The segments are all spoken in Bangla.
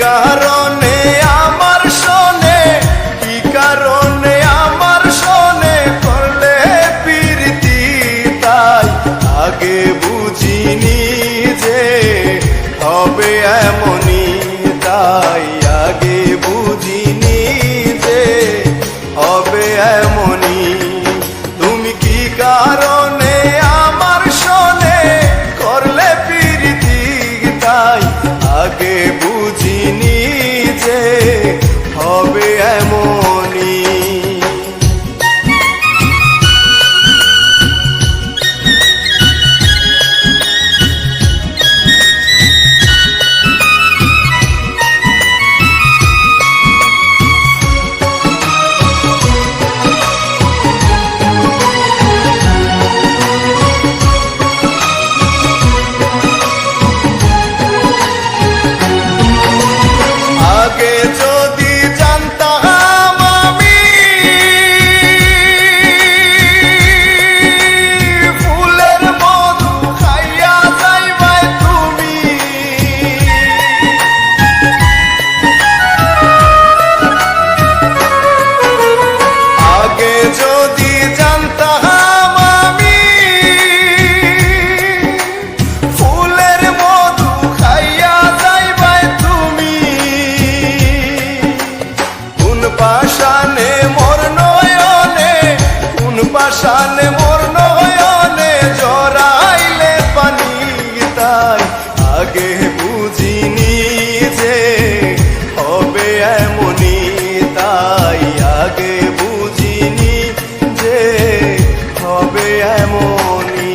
কারণে আমার শোনে, কি কারণে আমার শোনে করলে প্রীতি, তাই আগে বুঝিনি যে হবে এমনই, তাই আগে বুঝিনি যে হবে এমনই। তুমি কি কারণে আমার শোনে করলে প্রীতি, তাই আগে বুঝিনি যে হবে এমনই। আগে যদি জানতাম আমি ফুলের মধু খাইয়া যাইবাই তুমি, আগে যদি জানতাম আমি ফুলের মধু খাইয়া যাইবাই তুমি, কোন পাশানে মোর নয়নে, কোন পাশানে মোর নয়নে জড়াইলে পানি, তাই আগে বুঝিনি যে হবে এমনই, তাই আগে বুঝিনি যে হবে এমনই।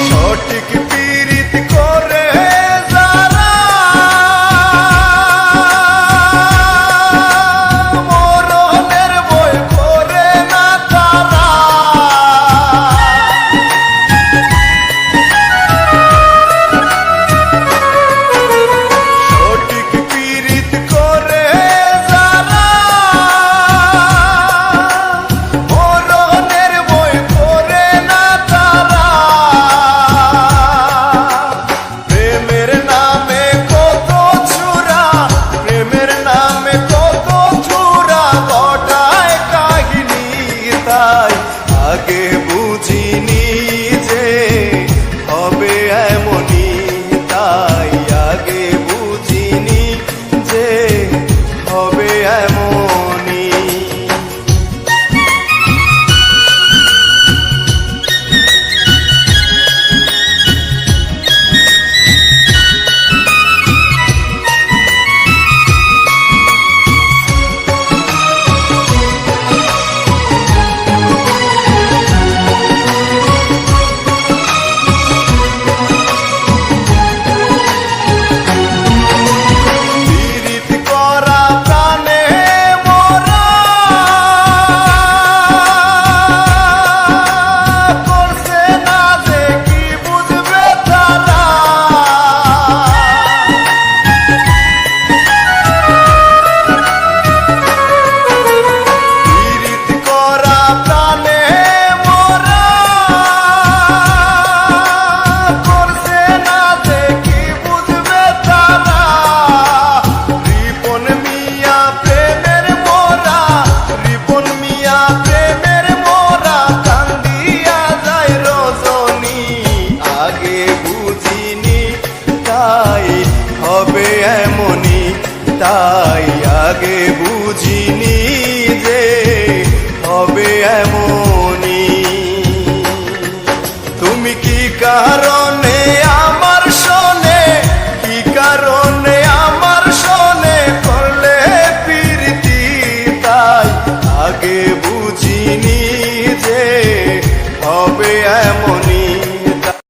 সঠিক পীড়িত করে যারা মরণের বই করে না তারা, সঠিক পীড়িত করে যারা মরণের বই করে না তারা, প্রেমের নামে কত ছুরা, প্রেমের নামে কত ছুরা ঘটায় কাহিনী, তাই আগে বুঝিনি যে হবে এমনই, তাই আগে বুঝিনি যে হবে এমনই। পীড়িত করা প্রাণে মোরা করছে না যে কি বুঝবে তারা, পীড়িত করা প্রাণে মোরা করছে না যে কি বুঝবে তারা, রিপন মিয়া প্রেমের মোরা, রিপন মিয়া প্রেমের মোরা কান্দিয়া যায় রজনী, আগে বুঝিনি তাই হবে এমনই, তাই আগে বুঝি